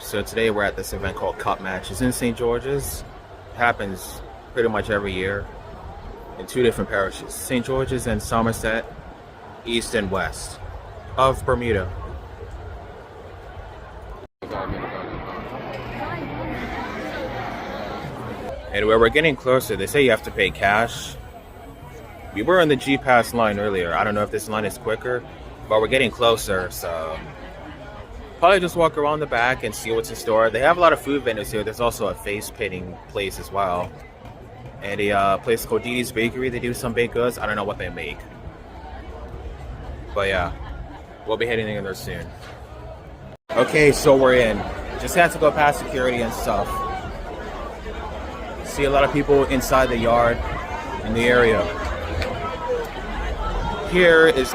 So today we're at this event called Cup Match. It's in St.Georges. It happens pretty much every year in two different parishes. St. George's and Somerset, east and west of Bermuda. And where we're getting closer, they say you have to pay cash. We were in the G-Pass line earlier. I don't know if this line is quicker, but we're getting closer, so probably just walk around the back and see what's in store. They have a lot of food vendors here. There's also a face painting place as well. And a place called BDA'S Bakery. They do some baked goods. I don't know what they make. But yeah, we'll be heading in there soon. Okay, so we're in. Just had to go past security and stuff. See a lot of people inside the yard in the area. Here is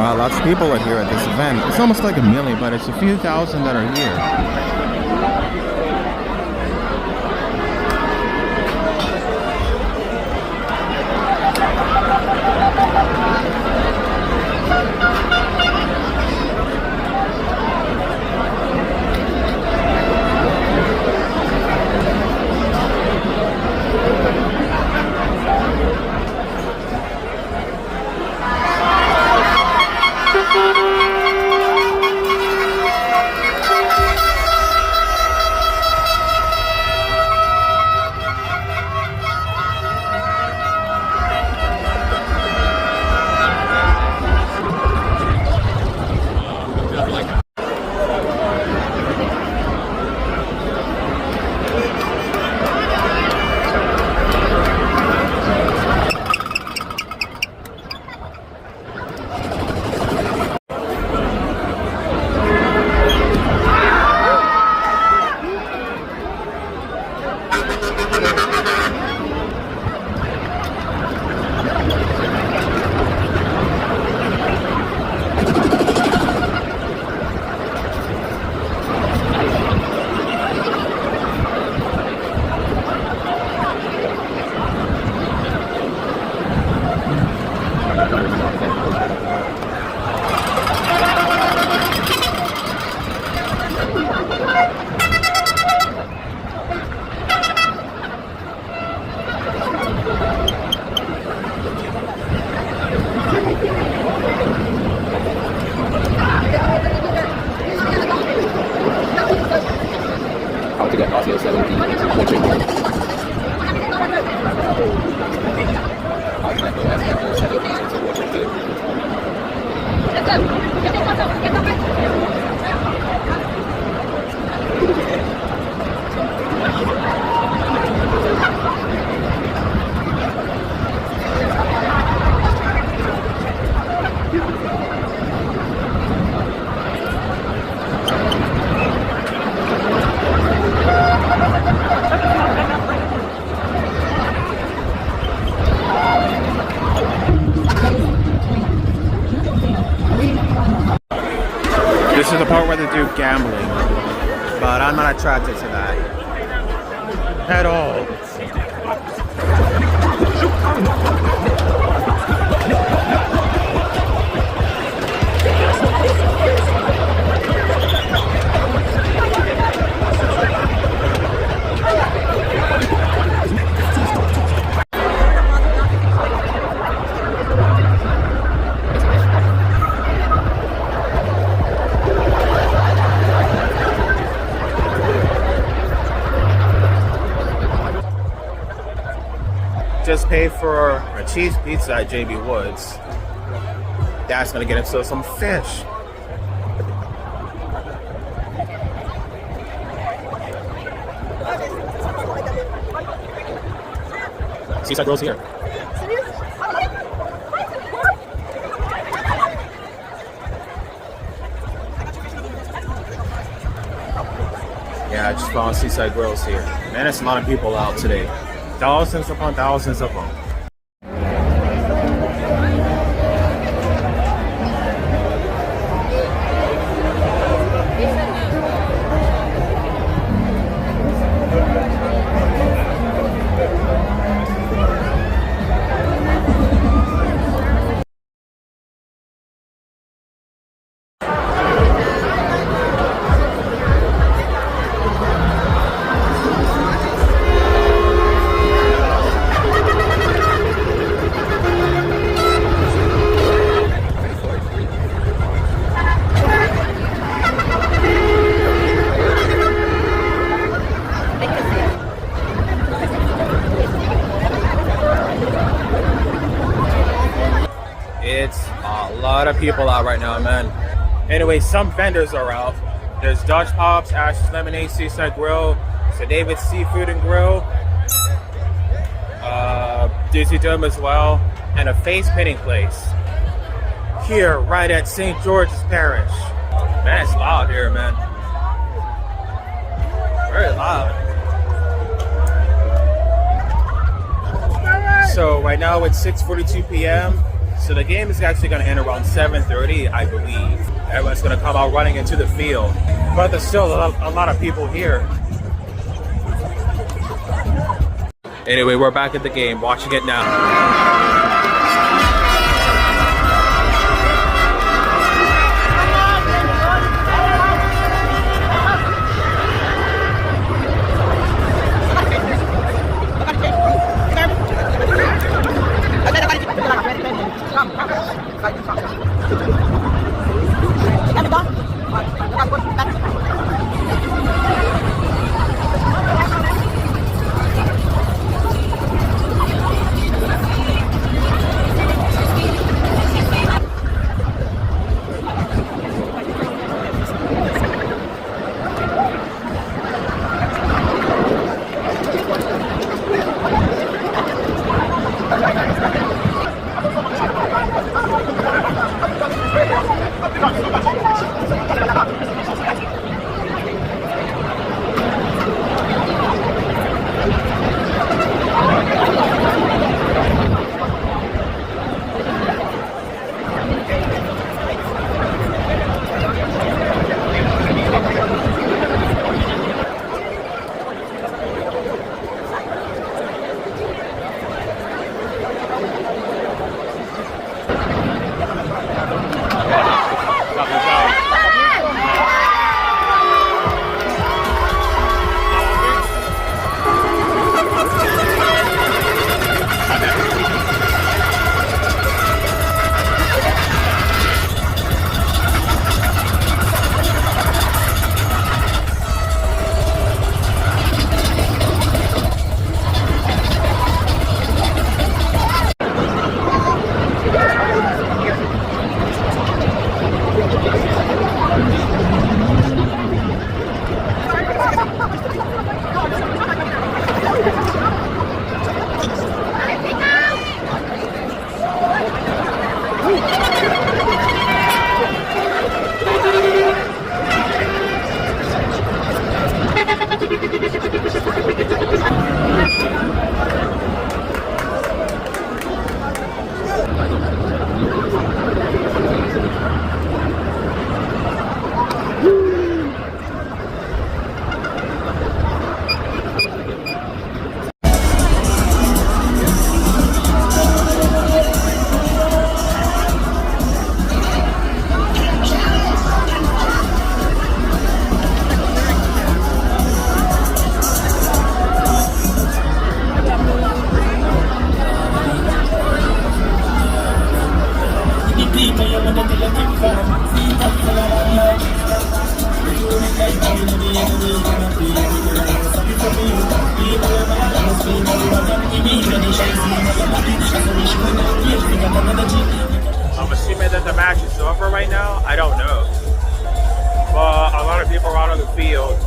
wow, lots of people are here at this event. It's almost like a million, but it's a few thousand that are here. This is the part where they do gambling, but I'm not attracted to that at all. Just paid for a cheese pizza at JB Woods. That's gonna get into some fish. Seaside Girls here. Yeah, I just found Seaside Girls here. Man, there's a lot of people out today. Thousands upon thousands of them. It's a lot of people out right now, man. Anyway, some vendors are out. There's Dutch Pops, Ash's Lemonade, Seaside Grill, Sir David's Seafood and Grill, Dizzy Dome as well, and a face painting place here right at St.Georges Parish. Man, it's loud here, man. Very loud. So right now it's 6:42 p.m. So the game is actually going to end around 7:30, I believe. Everyone's going to come out running into the field. But there's still a lot of people here. Anyway, we're back at the game, watching it now. match is over right now, I don't know. But a lot of people are out on the field.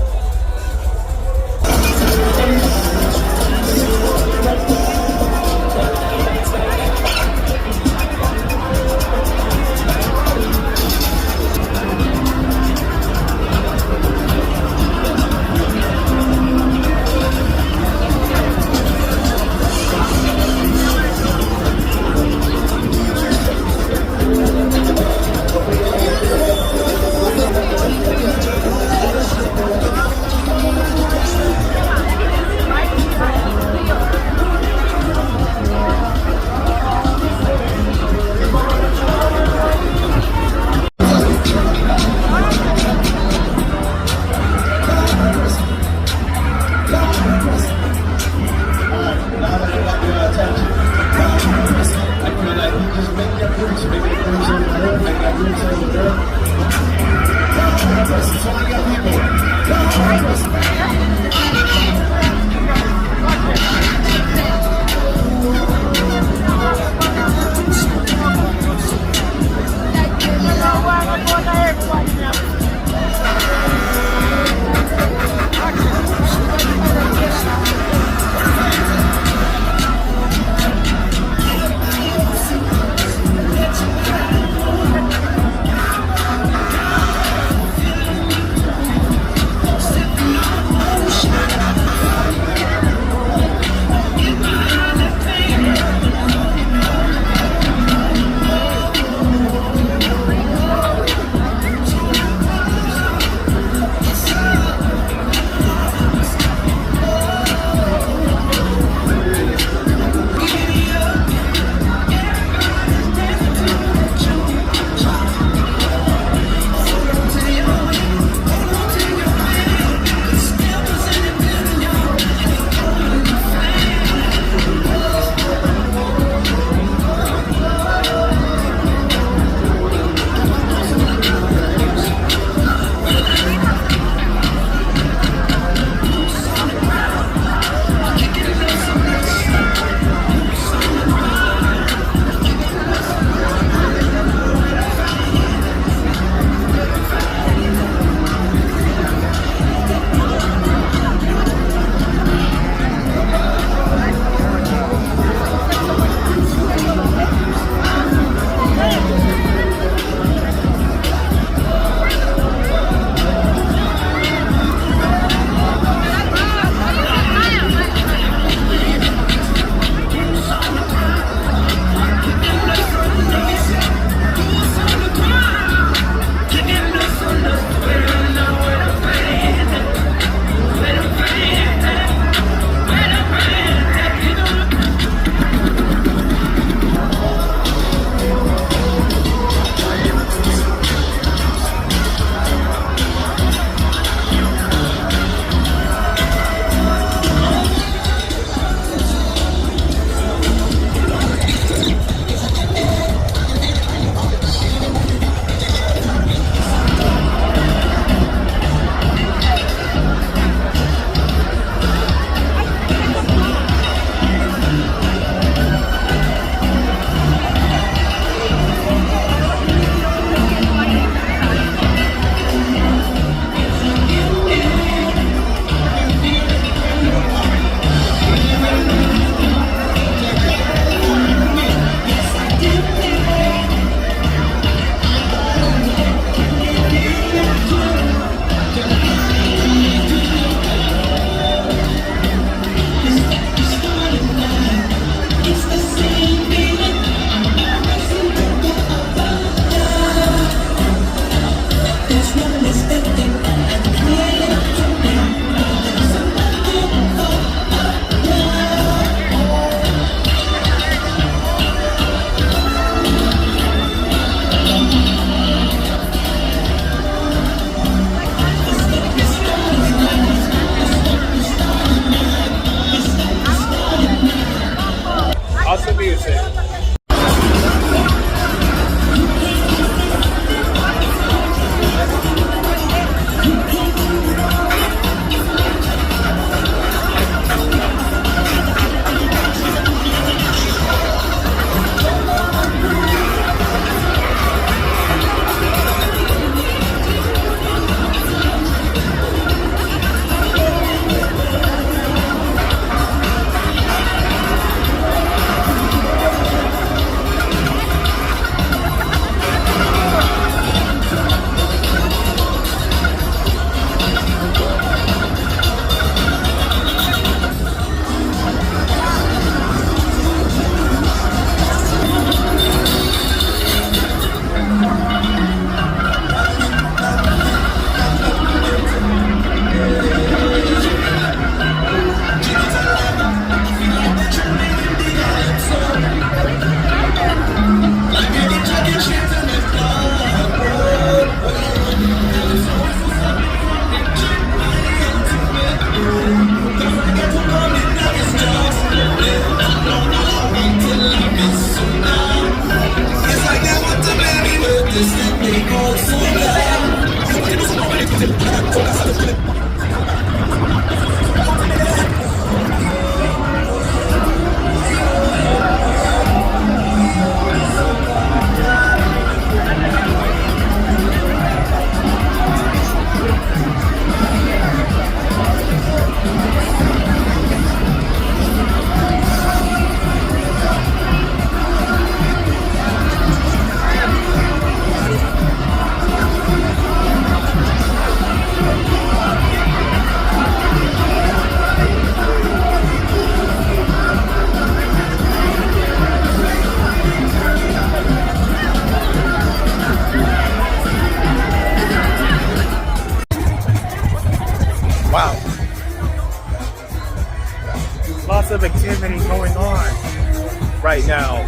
of activity going on right now.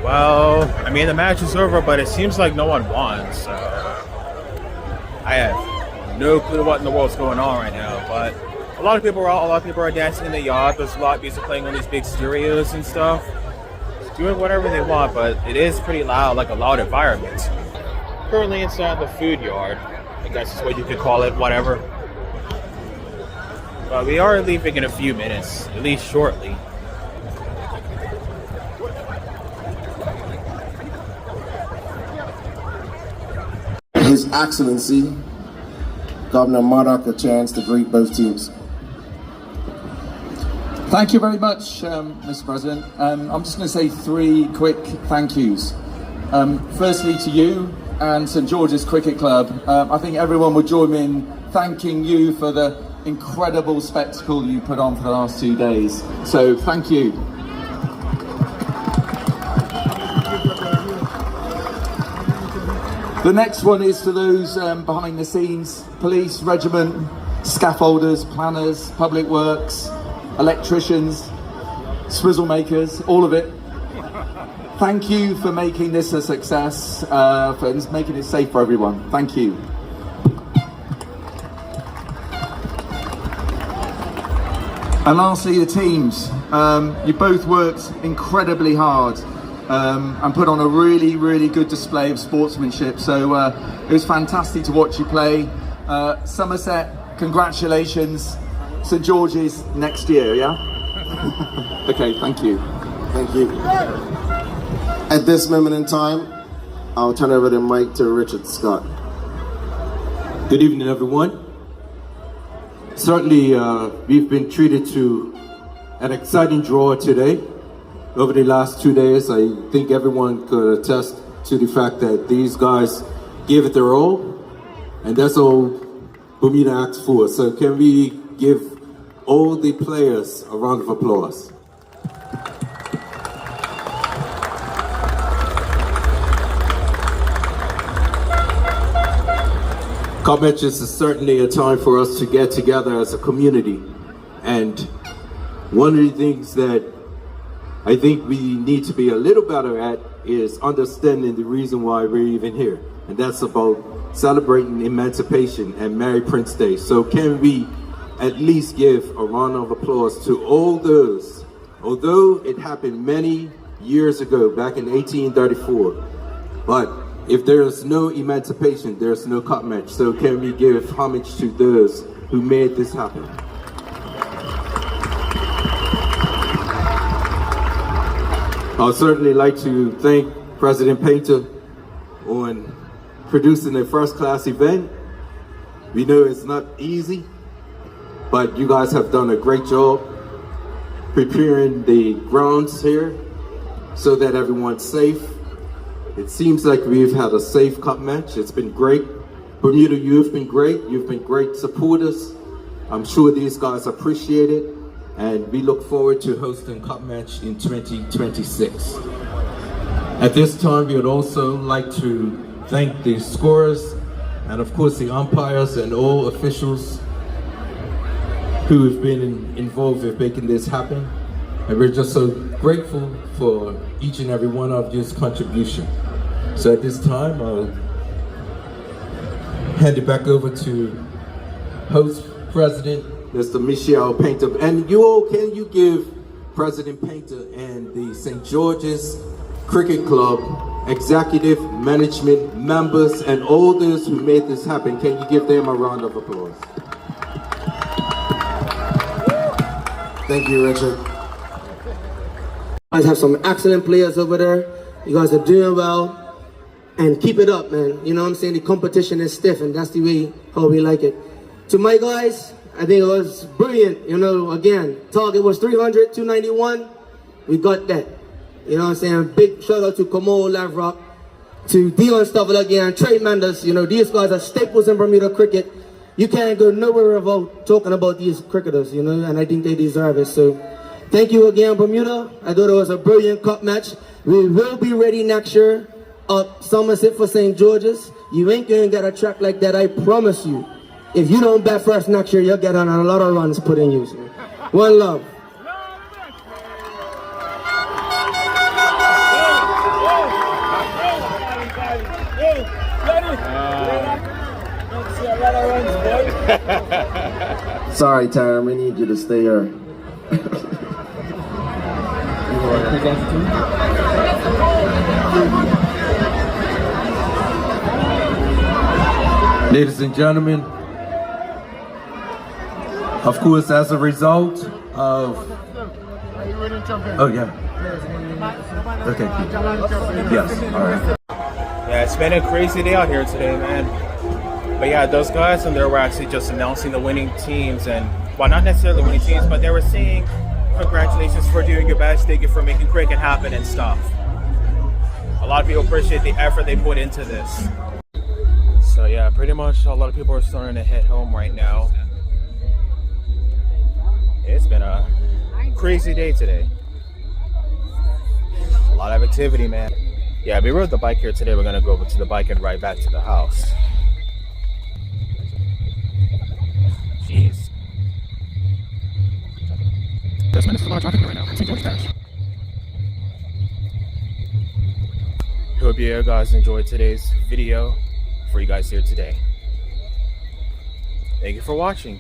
Well, I mean, the match is over, but it seems like no one won, so I have no clue what in the world's going on right now. But a lot of people are out, a lot of people are dancing in the yard. There's a lot of music playing on these big stereos and stuff, doing whatever they want, but it is pretty loud, like a loud environment. Currently inside the food yard, I guess is what you could call it, whatever. But we are leaving in a few minutes, at least shortly. His Excellency, Governor Murdoch, a chance to greet both teams. Thank you very much, Mr. President. I'm just going to say 3 quick thank yous. Firstly to you and St. George's Cricket Club. I think everyone would join me in thanking you for the incredible spectacle you put on for the last 2 days. So thank you. The next one is to those behind the scenes, police, regiment, scaffolders, planners, public works, electricians, swizzle makers, all of it. Thank you for making this a success, for making it safe for everyone. Thank you. And lastly, the teams. You both worked incredibly hard. And put on a really, really good display of sportsmanship. So it was fantastic to watch you play. Somerset, congratulations. St. George's next year, yeah? Okay, thank you. Thank you. At this moment in time, I'll turn over the mic to Richard Scott. Good evening, everyone. Certainly, we've been treated to an exciting draw today. Over the last 2 days, I think everyone could attest to the fact that these guys gave it their all, and that's all Bermuda asks for. So can we give all the players a round of applause? Cup matches is certainly a time for us to get together as a community, and one of the things that I think we need to be a little better at is understanding the reason why we're even here. And that's about celebrating emancipation and Mary Prince Day. So can we at least give a round of applause to all those, although it happened many years ago, back in 1834, but if there's no emancipation, there's no cup match. So can we give homage to those who made this happen? I'd certainly like to thank President Painter on producing a first-class event. We know it's not easy, but you guys have done a great job preparing the grounds here so that everyone's safe. It seems like we've had a safe cup match. It's been great. Bermuda, you've been great. You've been great supporters. I'm sure these guys appreciate it. And we look forward to hosting Cup Match in 2026. At this time, we would also like to thank the scorers and of course the umpires and all officials who have been involved with making this happen. And we're just so grateful for each and every one of your contribution. So at this time, I'll hand it back over to host President Mr. Michel Painter. And you all, can you give President Painter and the St. George's Cricket Club executive, management, members, and all those who made this happen, can you give them a round of applause? Thank you, Richard. guys have some excellent players over there. You guys are doing well. And keep it up, man. You know what I'm saying? The competition is stiff, and that's the way how we like it. To my guys, I think it was brilliant. You know, again, target was 300, 291. We got that. You know what I'm saying? Big shout out to Kamal Lavrock, to Dion Stovall again, Trey Manders. You know, these guys are staples in Bermuda cricket. You can't go nowhere without talking about these cricketers, you know, and I think they deserve it. So, thank you again, Bermuda. I thought it was a brilliant cup match. We will be ready next year up Somerset for St. George's. You ain't gonna get a track like that, I promise you. If you don't bat first next year, you'll get on a lot of runs put in you. So. One love. Sorry, Tyron, we need you to stay here. Ladies and gentlemen, of course, as a result of... Oh, yeah. Okay. Yes, all right. Yeah, it's been a crazy day out here today, man. But yeah, those guys and they were actually just announcing the winning teams, and well, not necessarily winning teams, but they were saying congratulations for doing your best, thank you for making cricket happen and stuff. A lot of people appreciate the effort they put into this. So yeah, pretty much a lot of people are starting to head home right now. It's been a crazy day today. A lot of activity, man. Yeah, we rode the bike here today. We're gonna go over to the bike and ride back to the house. Jeez. There's a lot of traffic right now. St.Georges Parish. Hope you guys enjoyed today's video for you guys here today. Thank you for watching.